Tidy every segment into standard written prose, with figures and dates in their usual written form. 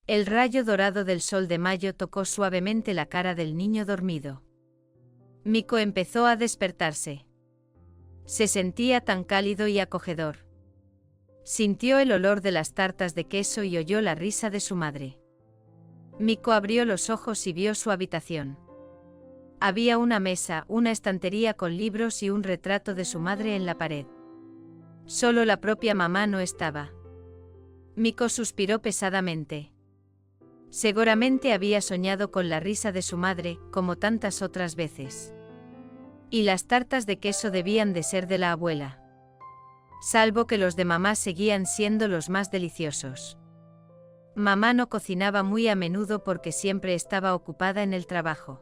El rayo dorado del sol de mayo tocó suavemente la cara del niño dormido. Miko empezó a despertarse. Se sentía tan cálido y acogedor. Sintió el olor de las tartas de queso y oyó la risa de su madre. Miko abrió los ojos y vio su habitación. Había una mesa, una estantería con libros y un retrato de su madre en la pared. Solo la propia mamá no estaba. Miko suspiró pesadamente. Seguramente había soñado con la risa de su madre, como tantas otras veces. Y las tartas de queso debían de ser de la abuela. Salvo que los de mamá seguían siendo los más deliciosos. Mamá no cocinaba muy a menudo porque siempre estaba ocupada en el trabajo.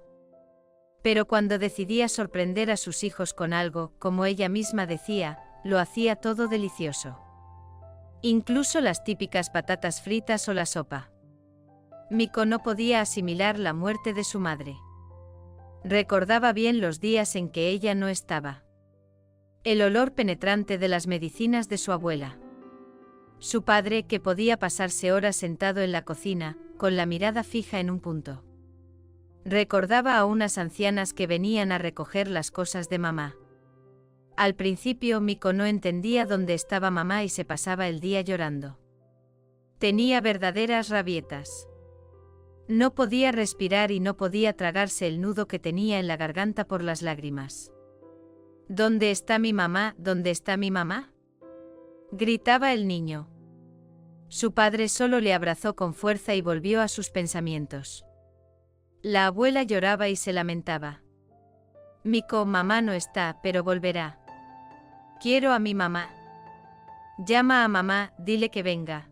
Pero cuando decidía sorprender a sus hijos con algo, como ella misma decía, lo hacía todo delicioso. Incluso las típicas patatas fritas o la sopa. Miko no podía asimilar la muerte de su madre. Recordaba bien los días en que ella no estaba. El olor penetrante de las medicinas de su abuela. Su padre, que podía pasarse horas sentado en la cocina, con la mirada fija en un punto. Recordaba a unas ancianas que venían a recoger las cosas de mamá. Al principio Miko no entendía dónde estaba mamá y se pasaba el día llorando. Tenía verdaderas rabietas. No podía respirar y no podía tragarse el nudo que tenía en la garganta por las lágrimas. ¿Dónde está mi mamá? ¿Dónde está mi mamá?, gritaba el niño. Su padre solo le abrazó con fuerza y volvió a sus pensamientos. La abuela lloraba y se lamentaba. Miko, mamá no está, pero volverá. Quiero a mi mamá. Llama a mamá, dile que venga.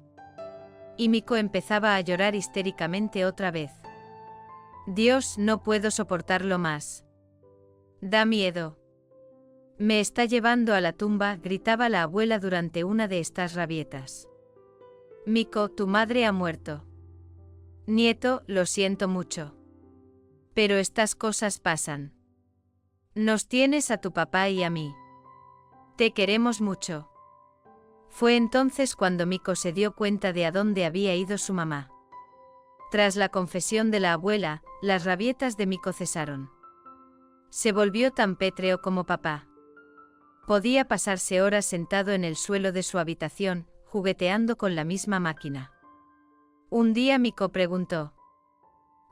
Y Miko empezaba a llorar histéricamente otra vez. Dios, no puedo soportarlo más. Da miedo. Me está llevando a la tumba, gritaba la abuela durante una de estas rabietas. Miko, tu madre ha muerto. Nieto, lo siento mucho. Pero estas cosas pasan. Nos tienes a tu papá y a mí. Te queremos mucho. Fue entonces cuando Miko se dio cuenta de a dónde había ido su mamá. Tras la confesión de la abuela, las rabietas de Miko cesaron. Se volvió tan pétreo como papá. Podía pasarse horas sentado en el suelo de su habitación, jugueteando con la misma máquina. Un día Miko preguntó: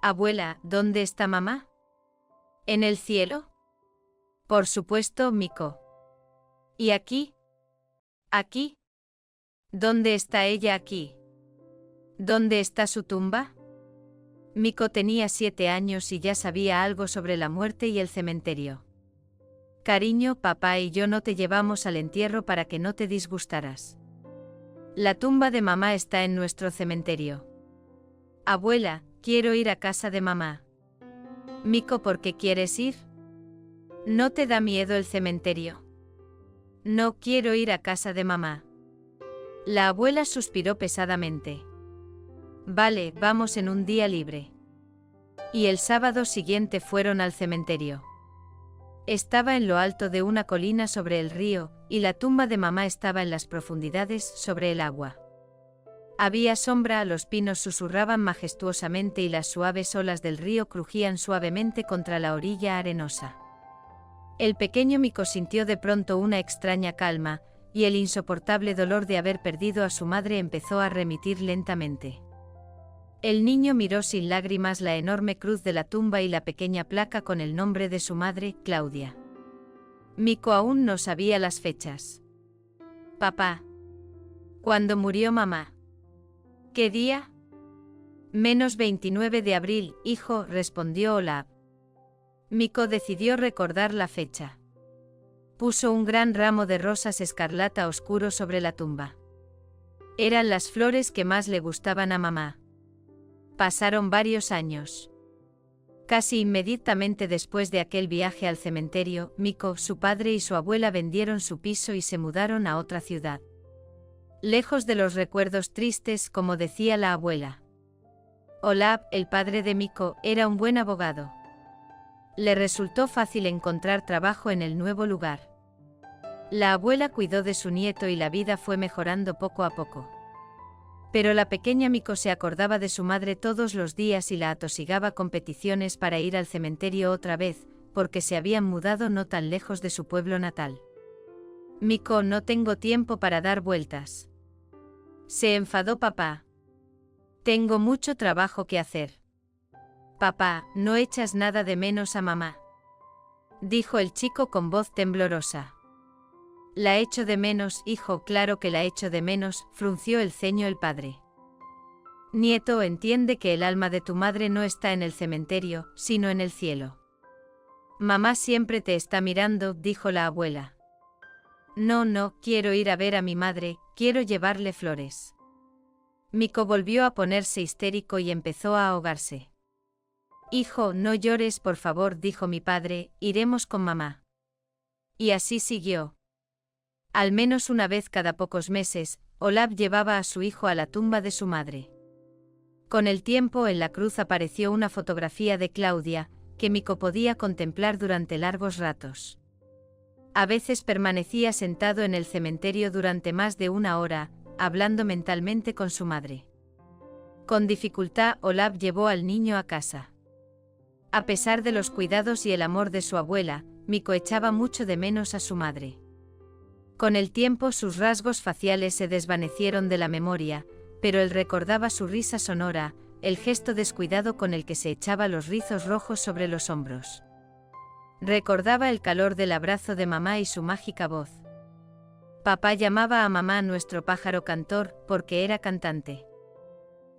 Abuela, ¿dónde está mamá? ¿En el cielo? Por supuesto, Miko. ¿Y aquí? ¿Aquí? ¿Dónde está ella aquí? ¿Dónde está su tumba? Miko tenía 7 años y ya sabía algo sobre la muerte y el cementerio. Cariño, papá y yo no te llevamos al entierro para que no te disgustaras. La tumba de mamá está en nuestro cementerio. Abuela, quiero ir a casa de mamá. Miko, ¿por qué quieres ir? ¿No te da miedo el cementerio? No quiero ir a casa de mamá. La abuela suspiró pesadamente. Vale, vamos en un día libre. Y el sábado siguiente fueron al cementerio. Estaba en lo alto de una colina sobre el río, y la tumba de mamá estaba en las profundidades sobre el agua. Había sombra, los pinos susurraban majestuosamente y las suaves olas del río crujían suavemente contra la orilla arenosa. El pequeño Miko sintió de pronto una extraña calma, y el insoportable dolor de haber perdido a su madre empezó a remitir lentamente. El niño miró sin lágrimas la enorme cruz de la tumba y la pequeña placa con el nombre de su madre, Claudia. Miko aún no sabía las fechas. Papá. ¿Cuándo murió mamá? ¿Qué día? -29 de abril, hijo, respondió Olaf. Miko decidió recordar la fecha. Puso un gran ramo de rosas escarlata oscuro sobre la tumba. Eran las flores que más le gustaban a mamá. Pasaron varios años. Casi inmediatamente después de aquel viaje al cementerio, Miko, su padre y su abuela vendieron su piso y se mudaron a otra ciudad. Lejos de los recuerdos tristes, como decía la abuela. Olaf, el padre de Miko, era un buen abogado. Le resultó fácil encontrar trabajo en el nuevo lugar. La abuela cuidó de su nieto y la vida fue mejorando poco a poco. Pero la pequeña Miko se acordaba de su madre todos los días y la atosigaba con peticiones para ir al cementerio otra vez, porque se habían mudado no tan lejos de su pueblo natal. Miko, no tengo tiempo para dar vueltas. Se enfadó papá. Tengo mucho trabajo que hacer. Papá, ¿no echas nada de menos a mamá?, dijo el chico con voz temblorosa. La echo de menos, hijo, claro que la echo de menos, frunció el ceño el padre. Nieto, entiende que el alma de tu madre no está en el cementerio, sino en el cielo. Mamá siempre te está mirando, dijo la abuela. No, quiero ir a ver a mi madre, quiero llevarle flores. Miko volvió a ponerse histérico y empezó a ahogarse. Hijo, no llores, por favor, dijo mi padre, iremos con mamá. Y así siguió. Al menos una vez cada pocos meses, Olaf llevaba a su hijo a la tumba de su madre. Con el tiempo en la cruz apareció una fotografía de Claudia, que Miko podía contemplar durante largos ratos. A veces permanecía sentado en el cementerio durante más de una hora, hablando mentalmente con su madre. Con dificultad, Olaf llevó al niño a casa. A pesar de los cuidados y el amor de su abuela, Miko echaba mucho de menos a su madre. Con el tiempo sus rasgos faciales se desvanecieron de la memoria, pero él recordaba su risa sonora, el gesto descuidado con el que se echaba los rizos rojos sobre los hombros. Recordaba el calor del abrazo de mamá y su mágica voz. Papá llamaba a mamá nuestro pájaro cantor, porque era cantante.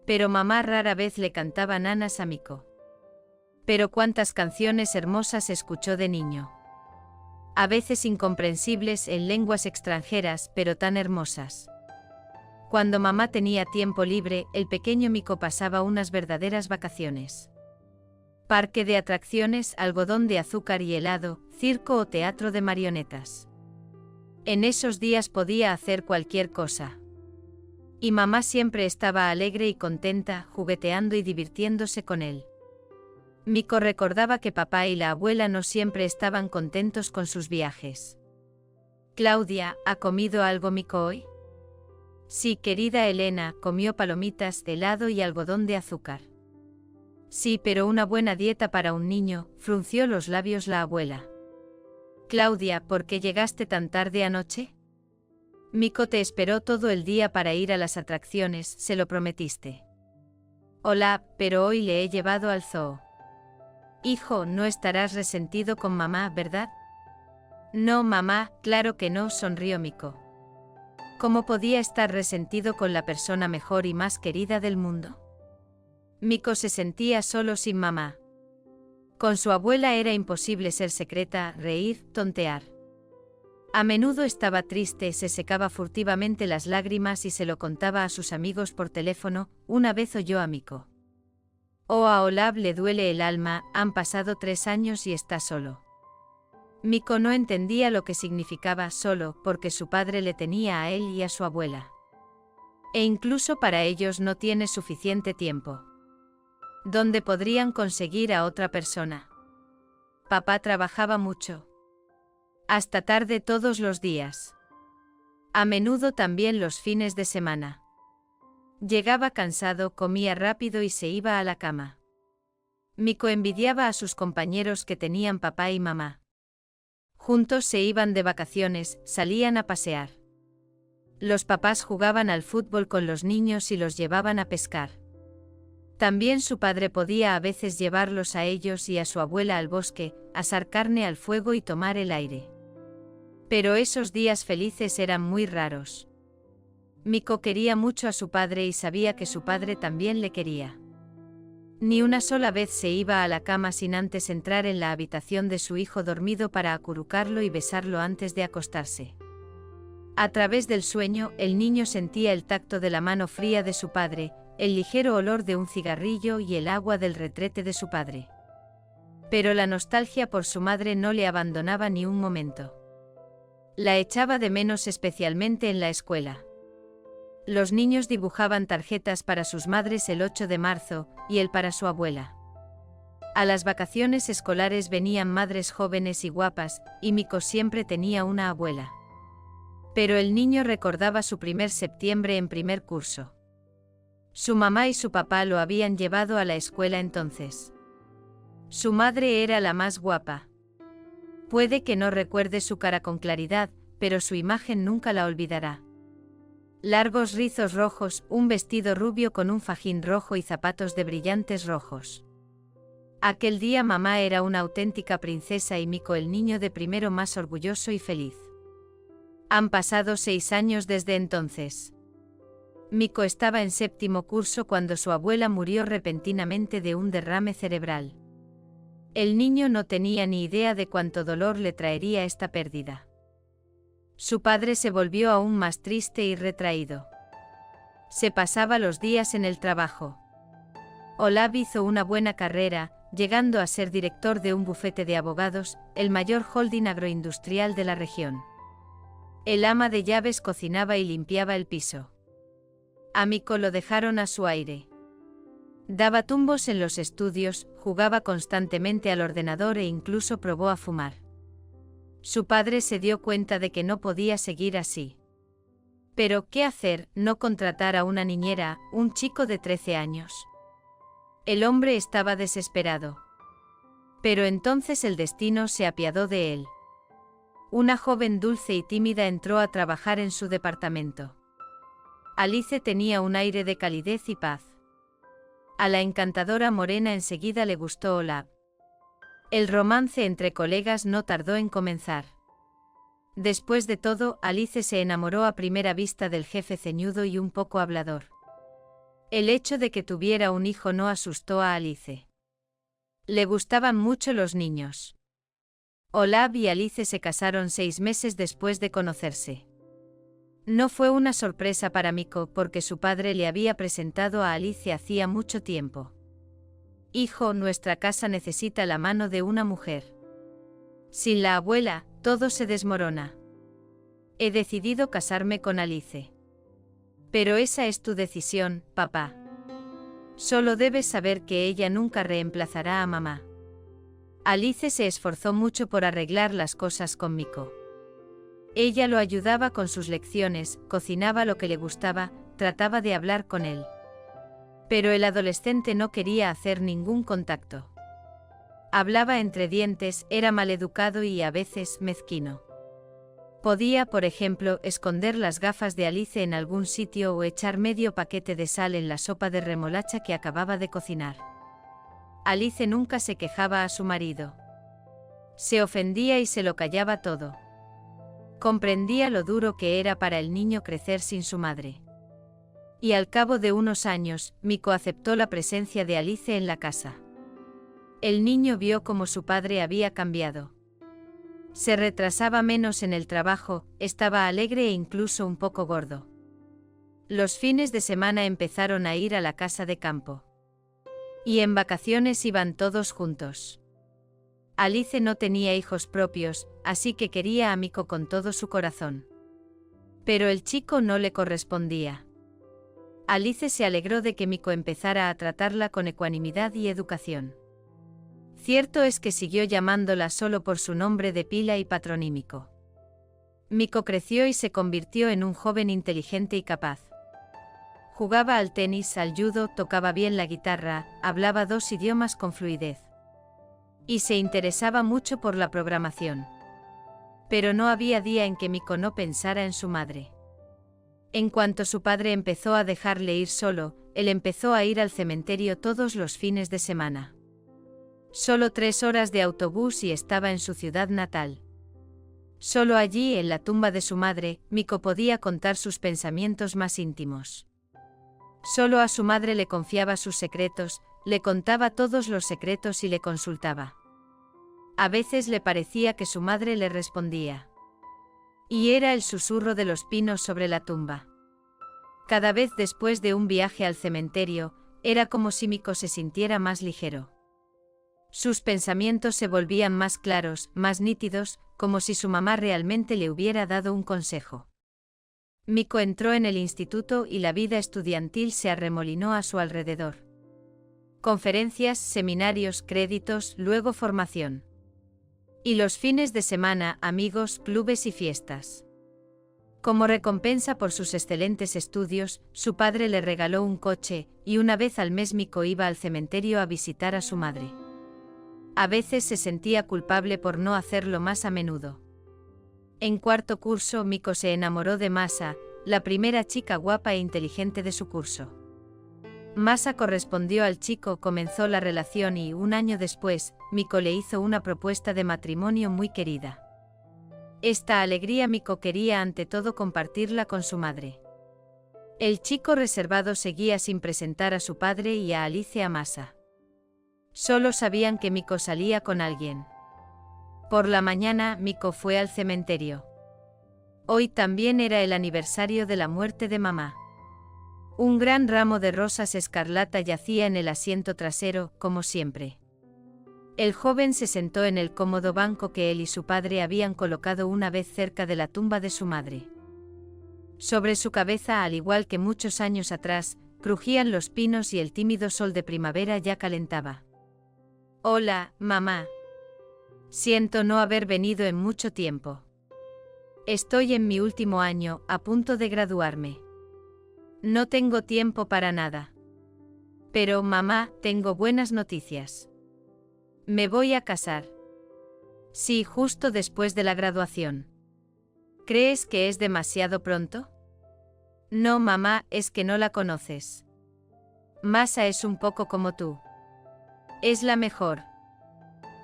Pero mamá rara vez le cantaba nanas a Miko. Pero cuántas canciones hermosas escuchó de niño. A veces incomprensibles en lenguas extranjeras, pero tan hermosas. Cuando mamá tenía tiempo libre, el pequeño Miko pasaba unas verdaderas vacaciones. Parque de atracciones, algodón de azúcar y helado, circo o teatro de marionetas. En esos días podía hacer cualquier cosa. Y mamá siempre estaba alegre y contenta, jugueteando y divirtiéndose con él. Miko recordaba que papá y la abuela no siempre estaban contentos con sus viajes. Claudia, ¿ha comido algo Miko hoy? Sí, querida Elena, comió palomitas, helado y algodón de azúcar. Sí, pero una buena dieta para un niño, frunció los labios la abuela. Claudia, ¿por qué llegaste tan tarde anoche? Miko te esperó todo el día para ir a las atracciones, se lo prometiste. Hola, pero hoy le he llevado al zoo. Hijo, no estarás resentido con mamá, ¿verdad? No, mamá, claro que no, sonrió Miko. ¿Cómo podía estar resentido con la persona mejor y más querida del mundo? Miko se sentía solo sin mamá. Con su abuela era imposible ser secreta, reír, tontear. A menudo estaba triste, se secaba furtivamente las lágrimas y se lo contaba a sus amigos por teléfono. Una vez oyó a Miko. Oh, a Olaf le duele el alma, han pasado 3 años y está solo. Miko no entendía lo que significaba solo, porque su padre le tenía a él y a su abuela. E incluso para ellos no tiene suficiente tiempo. ¿Dónde podrían conseguir a otra persona? Papá trabajaba mucho. Hasta tarde todos los días. A menudo también los fines de semana. Llegaba cansado, comía rápido y se iba a la cama. Miko envidiaba a sus compañeros que tenían papá y mamá. Juntos se iban de vacaciones, salían a pasear. Los papás jugaban al fútbol con los niños y los llevaban a pescar. También su padre podía a veces llevarlos a ellos y a su abuela al bosque, asar carne al fuego y tomar el aire. Pero esos días felices eran muy raros. Miko quería mucho a su padre y sabía que su padre también le quería. Ni una sola vez se iba a la cama sin antes entrar en la habitación de su hijo dormido para acurrucarlo y besarlo antes de acostarse. A través del sueño, el niño sentía el tacto de la mano fría de su padre, el ligero olor de un cigarrillo y el agua del retrete de su padre. Pero la nostalgia por su madre no le abandonaba ni un momento. La echaba de menos especialmente en la escuela. Los niños dibujaban tarjetas para sus madres el 8 de marzo, y él para su abuela. A las vacaciones escolares venían madres jóvenes y guapas, y Miko siempre tenía una abuela. Pero el niño recordaba su primer septiembre en primer curso. Su mamá y su papá lo habían llevado a la escuela entonces. Su madre era la más guapa. Puede que no recuerde su cara con claridad, pero su imagen nunca la olvidará. Largos rizos rojos, un vestido rubio con un fajín rojo y zapatos de brillantes rojos. Aquel día mamá era una auténtica princesa y Miko el niño de primero más orgulloso y feliz. Han pasado 6 años desde entonces. Miko estaba en 7º curso cuando su abuela murió repentinamente de un derrame cerebral. El niño no tenía ni idea de cuánto dolor le traería esta pérdida. Su padre se volvió aún más triste y retraído. Se pasaba los días en el trabajo. Olav hizo una buena carrera, llegando a ser director de un bufete de abogados, el mayor holding agroindustrial de la región. El ama de llaves cocinaba y limpiaba el piso. A Miko lo dejaron a su aire. Daba tumbos en los estudios, jugaba constantemente al ordenador e incluso probó a fumar. Su padre se dio cuenta de que no podía seguir así. Pero, ¿qué hacer? No contratar a una niñera, un chico de 13 años. El hombre estaba desesperado. Pero entonces el destino se apiadó de él. Una joven dulce y tímida entró a trabajar en su departamento. Alice tenía un aire de calidez y paz. A la encantadora morena enseguida le gustó Olav. El romance entre colegas no tardó en comenzar. Después de todo, Alice se enamoró a primera vista del jefe ceñudo y un poco hablador. El hecho de que tuviera un hijo no asustó a Alice. Le gustaban mucho los niños. Olav y Alice se casaron 6 meses después de conocerse. No fue una sorpresa para Miko porque su padre le había presentado a Alice hacía mucho tiempo. Hijo, nuestra casa necesita la mano de una mujer. Sin la abuela, todo se desmorona. He decidido casarme con Alice. Pero esa es tu decisión, papá. Solo debes saber que ella nunca reemplazará a mamá. Alice se esforzó mucho por arreglar las cosas con Miko. Ella lo ayudaba con sus lecciones, cocinaba lo que le gustaba, trataba de hablar con él. Pero el adolescente no quería hacer ningún contacto. Hablaba entre dientes, era maleducado y a veces mezquino. Podía, por ejemplo, esconder las gafas de Alice en algún sitio o echar medio paquete de sal en la sopa de remolacha que acababa de cocinar. Alice nunca se quejaba a su marido. Se ofendía y se lo callaba todo. Comprendía lo duro que era para el niño crecer sin su madre. Y al cabo de unos años, Miko aceptó la presencia de Alice en la casa. El niño vio cómo su padre había cambiado. Se retrasaba menos en el trabajo, estaba alegre e incluso un poco gordo. Los fines de semana empezaron a ir a la casa de campo. Y en vacaciones iban todos juntos. Alice no tenía hijos propios, así que quería a Miko con todo su corazón. Pero el chico no le correspondía. Alice se alegró de que Miko empezara a tratarla con ecuanimidad y educación. Cierto es que siguió llamándola solo por su nombre de pila y patronímico. Miko creció y se convirtió en un joven inteligente y capaz. Jugaba al tenis, al judo, tocaba bien la guitarra, hablaba 2 idiomas con fluidez. Y se interesaba mucho por la programación. Pero no había día en que Miko no pensara en su madre. En cuanto su padre empezó a dejarle ir solo, él empezó a ir al cementerio todos los fines de semana. Solo 3 horas de autobús y estaba en su ciudad natal. Solo allí, en la tumba de su madre, Miko podía contar sus pensamientos más íntimos. Solo a su madre le confiaba sus secretos, le contaba todos los secretos y le consultaba. A veces le parecía que su madre le respondía. Y era el susurro de los pinos sobre la tumba. Cada vez después de un viaje al cementerio, era como si Miko se sintiera más ligero. Sus pensamientos se volvían más claros, más nítidos, como si su mamá realmente le hubiera dado un consejo. Miko entró en el instituto y la vida estudiantil se arremolinó a su alrededor. Conferencias, seminarios, créditos, luego formación. Y los fines de semana, amigos, clubes y fiestas. Como recompensa por sus excelentes estudios, su padre le regaló un coche, y una vez al mes Miko iba al cementerio a visitar a su madre. A veces se sentía culpable por no hacerlo más a menudo. En cuarto curso, Miko se enamoró de Masa, la primera chica guapa e inteligente de su curso. Masa correspondió al chico, comenzó la relación y, un año después, Miko le hizo una propuesta de matrimonio muy querida. Esta alegría Miko quería ante todo compartirla con su madre. El chico reservado seguía sin presentar a su padre y a Alice a Masa. Solo sabían que Miko salía con alguien. Por la mañana, Miko fue al cementerio. Hoy también era el aniversario de la muerte de mamá. Un gran ramo de rosas escarlata yacía en el asiento trasero, como siempre. El joven se sentó en el cómodo banco que él y su padre habían colocado una vez cerca de la tumba de su madre. Sobre su cabeza, al igual que muchos años atrás, crujían los pinos y el tímido sol de primavera ya calentaba. «Hola, mamá. Siento no haber venido en mucho tiempo. Estoy en mi último año, a punto de graduarme. No tengo tiempo para nada. Pero, mamá, tengo buenas noticias. Me voy a casar. Sí, justo después de la graduación. ¿Crees que es demasiado pronto? No, mamá, es que no la conoces. Masa es un poco como tú. Es la mejor».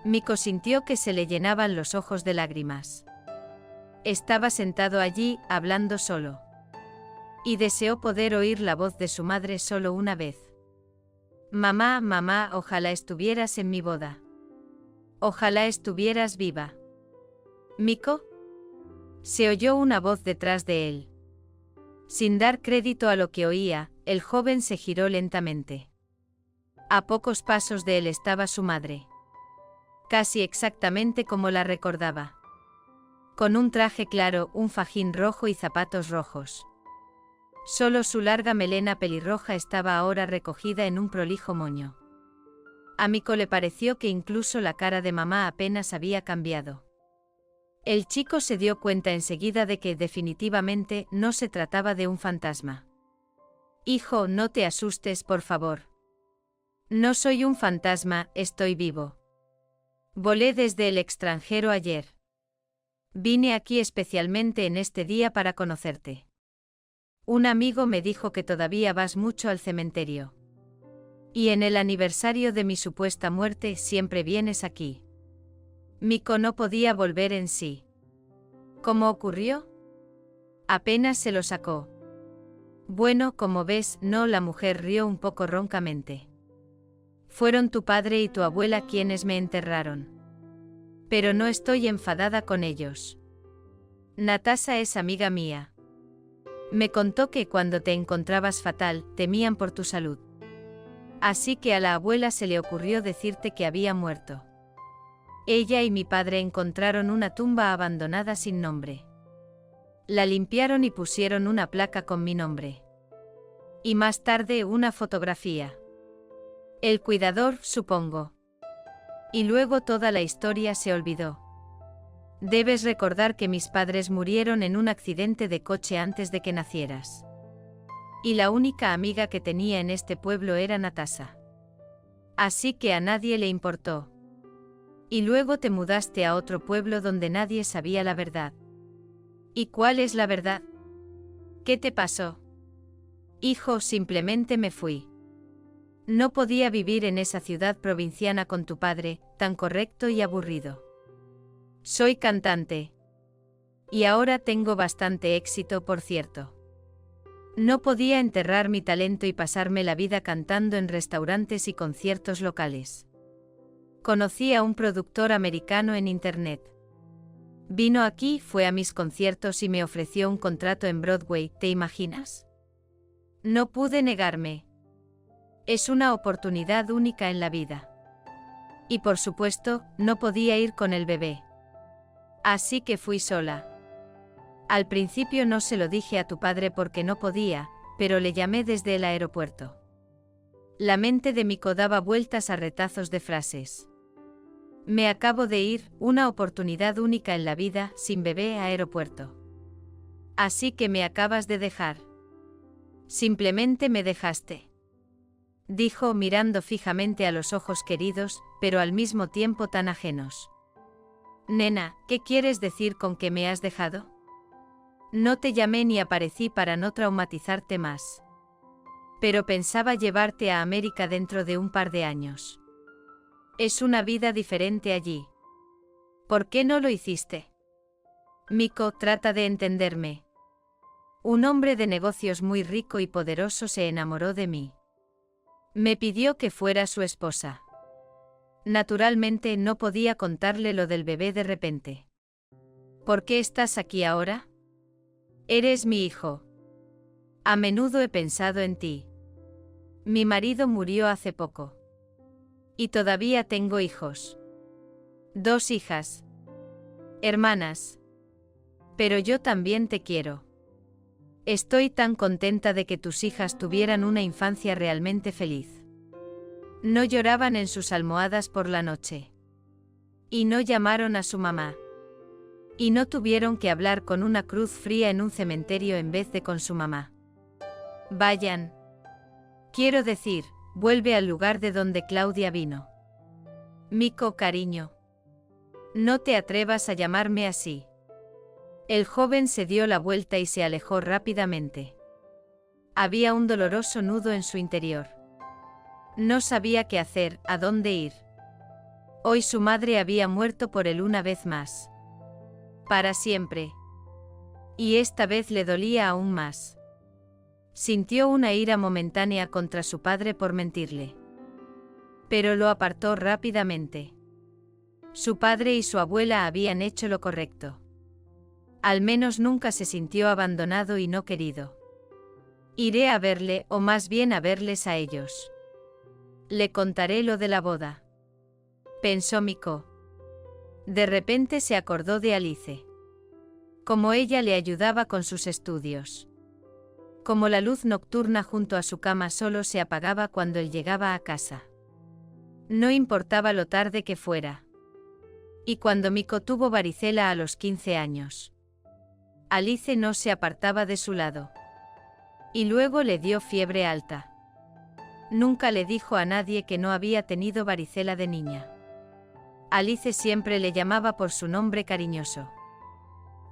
Miko sintió que se le llenaban los ojos de lágrimas. Estaba sentado allí, hablando solo. Y deseó poder oír la voz de su madre solo una vez. «Mamá, mamá, ojalá estuvieras en mi boda. Ojalá estuvieras viva». «¿Miko?». Se oyó una voz detrás de él. Sin dar crédito a lo que oía, el joven se giró lentamente. A pocos pasos de él estaba su madre. Casi exactamente como la recordaba. Con un traje claro, un fajín rojo y zapatos rojos. Solo su larga melena pelirroja estaba ahora recogida en un prolijo moño. A Miko le pareció que incluso la cara de mamá apenas había cambiado. El chico se dio cuenta enseguida de que definitivamente no se trataba de un fantasma. «Hijo, no te asustes, por favor. No soy un fantasma, estoy vivo. Volé desde el extranjero ayer. Vine aquí especialmente en este día para conocerte. Un amigo me dijo que todavía vas mucho al cementerio. Y en el aniversario de mi supuesta muerte siempre vienes aquí». Miko no podía volver en sí. ¿Cómo ocurrió? Apenas se lo sacó. Bueno, como ves, no, la mujer rió un poco roncamente. Fueron tu padre y tu abuela quienes me enterraron. Pero no estoy enfadada con ellos. Natasha es amiga mía. Me contó que cuando te encontrabas fatal, temían por tu salud. Así que a la abuela se le ocurrió decirte que había muerto. Ella y mi padre encontraron una tumba abandonada sin nombre. La limpiaron y pusieron una placa con mi nombre. Y más tarde una fotografía. El cuidador, supongo. Y luego toda la historia se olvidó. Debes recordar que mis padres murieron en un accidente de coche antes de que nacieras. Y la única amiga que tenía en este pueblo era Natasha. Así que a nadie le importó. Y luego te mudaste a otro pueblo donde nadie sabía la verdad. ¿Y cuál es la verdad? ¿Qué te pasó? Hijo, simplemente me fui. No podía vivir en esa ciudad provinciana con tu padre, tan correcto y aburrido. Soy cantante. Y ahora tengo bastante éxito, por cierto. No podía enterrar mi talento y pasarme la vida cantando en restaurantes y conciertos locales. Conocí a un productor americano en Internet. Vino aquí, fue a mis conciertos y me ofreció un contrato en Broadway, ¿te imaginas? No pude negarme. Es una oportunidad única en la vida. Y por supuesto, no podía ir con el bebé. Así que fui sola. Al principio no se lo dije a tu padre porque no podía, pero le llamé desde el aeropuerto. La mente de Miko daba vueltas a retazos de frases. Me acabo de ir, una oportunidad única en la vida, sin bebé, a aeropuerto. Así que me acabas de dejar. Simplemente me dejaste. Dijo mirando fijamente a los ojos queridos, pero al mismo tiempo tan ajenos. Nena, ¿qué quieres decir con que me has dejado? No te llamé ni aparecí para no traumatizarte más. Pero pensaba llevarte a América dentro de un par de años. Es una vida diferente allí. ¿Por qué no lo hiciste? Miko, trata de entenderme. Un hombre de negocios muy rico y poderoso se enamoró de mí. Me pidió que fuera su esposa. Naturalmente no podía contarle lo del bebé de repente. ¿Por qué estás aquí ahora? Eres mi hijo. A menudo he pensado en ti. Mi marido murió hace poco. Y todavía tengo hijos. 2 hijas. Hermanas. Pero yo también te quiero. Estoy tan contenta de que tus hijas tuvieran una infancia realmente feliz. No lloraban en sus almohadas por la noche. Y no llamaron a su mamá. Y no tuvieron que hablar con una cruz fría en un cementerio en vez de con su mamá. Vayan. Quiero decir, vuelve al lugar de donde Claudia vino. Miko, cariño. No te atrevas a llamarme así. El joven se dio la vuelta y se alejó rápidamente. Había un doloroso nudo en su interior. No sabía qué hacer, a dónde ir. Hoy su madre había muerto por él una vez más. Para siempre. Y esta vez le dolía aún más. Sintió una ira momentánea contra su padre por mentirle. Pero lo apartó rápidamente. Su padre y su abuela habían hecho lo correcto. Al menos nunca se sintió abandonado y no querido. Iré a verle, o más bien a verles a ellos. Le contaré lo de la boda. Pensó Miko. De repente se acordó de Alice. Como ella le ayudaba con sus estudios. Como la luz nocturna junto a su cama solo se apagaba cuando él llegaba a casa. No importaba lo tarde que fuera. Y cuando Miko tuvo varicela a los 15 años. Alice no se apartaba de su lado. Y luego le dio fiebre alta. Nunca le dijo a nadie que no había tenido varicela de niña. Alice siempre le llamaba por su nombre cariñoso.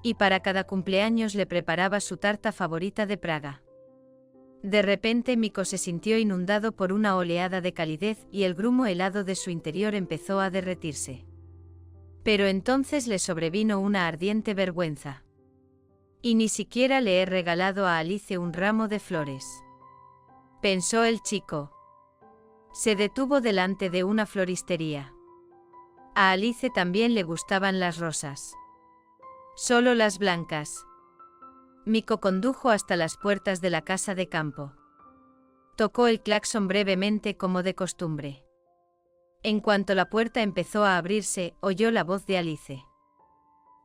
Y para cada cumpleaños le preparaba su tarta favorita de Praga. De repente Miko se sintió inundado por una oleada de calidez y el grumo helado de su interior empezó a derretirse. Pero entonces le sobrevino una ardiente vergüenza. Y ni siquiera le he regalado a Alice un ramo de flores. Pensó el chico. Se detuvo delante de una floristería. A Alice también le gustaban las rosas. Solo las blancas. Miko condujo hasta las puertas de la casa de campo. Tocó el claxon brevemente como de costumbre. En cuanto la puerta empezó a abrirse, oyó la voz de Alice.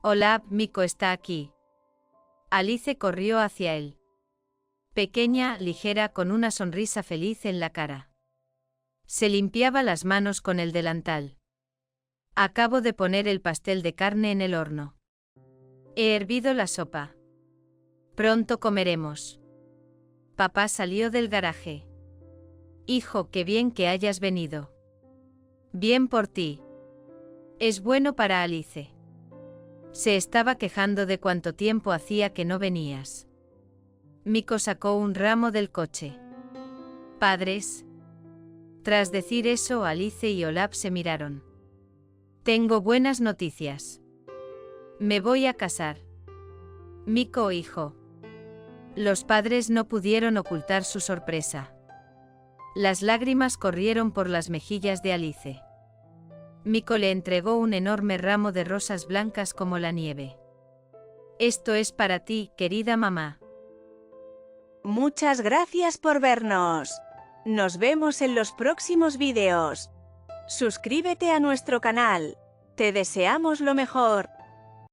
Hola, Miko está aquí. Alice corrió hacia él. Pequeña, ligera, con una sonrisa feliz en la cara. Se limpiaba las manos con el delantal. Acabo de poner el pastel de carne en el horno. He hervido la sopa. Pronto comeremos. Papá salió del garaje. Hijo, qué bien que hayas venido. Bien por ti. Es bueno para Alice. Se estaba quejando de cuánto tiempo hacía que no venías. Miko sacó un ramo del coche. Padres. Tras decir eso, Alice y Olaf se miraron. Tengo buenas noticias. Me voy a casar. Miko, hijo. Los padres no pudieron ocultar su sorpresa. Las lágrimas corrieron por las mejillas de Alice. Miko le entregó un enorme ramo de rosas blancas como la nieve. Esto es para ti, querida mamá. Muchas gracias por vernos. Nos vemos en los próximos vídeos. Suscríbete a nuestro canal. Te deseamos lo mejor.